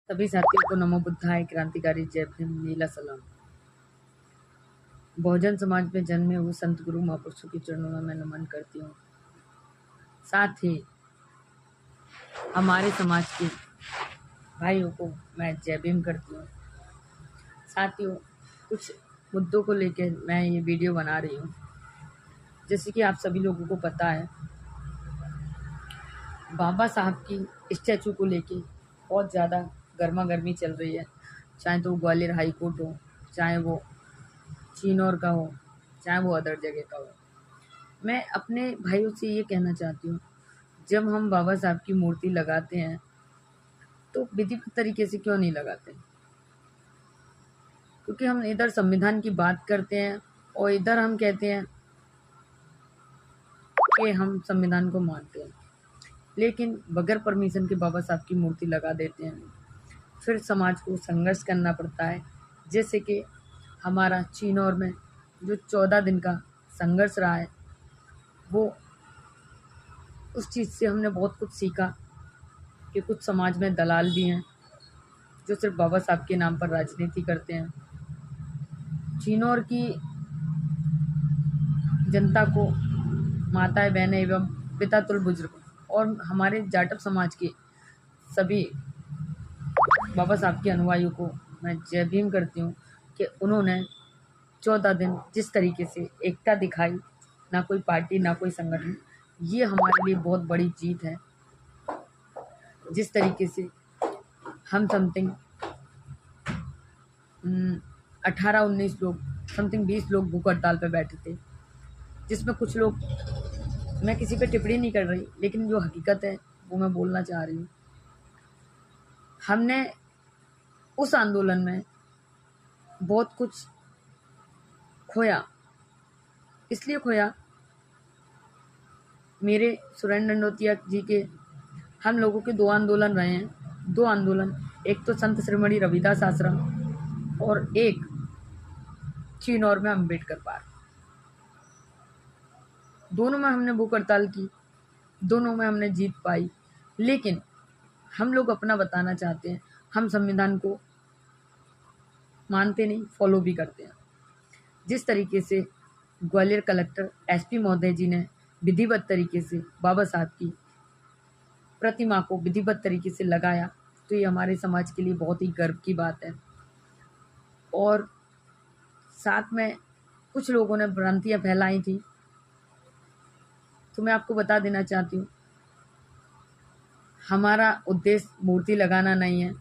सभी साथियों को नमो बुद्धाय, क्रांतिकारी जय भीम, नीला सलाम। बहुजन समाज में जन्मे हुए संत गुरु महापुरुषों के चरणों में मैं नमन करती हूँ। साथ ही हमारे समाज के भाइयों को मैं जय भीम करती हूँ। साथियों, कुछ मुद्दों को लेकर मैं ये वीडियो बना रही हूँ। जैसे कि आप सभी लोगों को पता है, बाबा साहब की स्टैचू को लेके बहुत ज़्यादा गर्मा गर्मी चल रही है। चाहे तो ग्वालियर हाई कोर्ट हो, चाहे वो चिनौर का हो, चाहे वो अदर जगह का हो। मैं अपने भाइयों से ये कहना चाहती हूँ, जब हम बाबा साहब की मूर्ति लगाते हैं तो विधिवत तरीके से क्यों नहीं लगाते? क्योंकि हम इधर संविधान की बात करते हैं और इधर हम कहते हैं कि हम संविधान को मानते हैं, लेकिन बगैर परमिशन के बाबा साहब की मूर्ति लगा देते हैं। फिर समाज को संघर्ष करना पड़ता है। जैसे कि हमारा चिनौर में जो 14 दिन का संघर्ष रहा है, वो उस चीज़ से हमने बहुत कुछ सीखा कि कुछ समाज में दलाल भी हैं जो सिर्फ बाबा साहब के नाम पर राजनीति करते हैं। चिनौर की जनता को, माताएं बहनें एवं पिता तुल्य बुजुर्ग और हमारे जाटव समाज के सभी बाबा साहब के अनुयायियों को मैं जय भीम करती हूँ कि उन्होंने 14 दिन जिस तरीके से एकता दिखाई, ना कोई पार्टी ना कोई संगठन, ये हमारे लिए बहुत बड़ी जीत है। जिस तरीके से हम समथिंग 18-19 लोग, समथिंग 20 लोग भूख हड़ताल पर बैठे थे, जिसमें कुछ लोग, मैं किसी पे टिप्पणी नहीं कर रही, लेकिन जो हकीकत है वो मैं बोलना चाह रही हूँ। हमने उस आंदोलन में बहुत कुछ खोया। इसलिए खोया, मेरे सुरेंद्र दंडोतिया जी के, हम लोगों के 2 आंदोलन रहे हैं। 2 आंदोलन, एक तो संत शिरोमणि रविदास आश्रम और एक चिनौर में अम्बेडकर पार्क। दोनों में हमने भूख हड़ताल की, दोनों में हमने जीत पाई। लेकिन हम लोग अपना बताना चाहते हैं, हम संविधान को मानते नहीं, फॉलो भी करते हैं। जिस तरीके से ग्वालियर कलेक्टर एसपी महोदय जी ने विधिवत तरीके से बाबा साहब की प्रतिमा को विधिवत तरीके से लगाया, तो ये हमारे समाज के लिए बहुत ही गर्व की बात है। और साथ में कुछ लोगों ने भ्रांतियां फैलाई थी, तो मैं आपको बता देना चाहती हूँ, हमारा उद्देश्य मूर्ति लगाना नहीं है,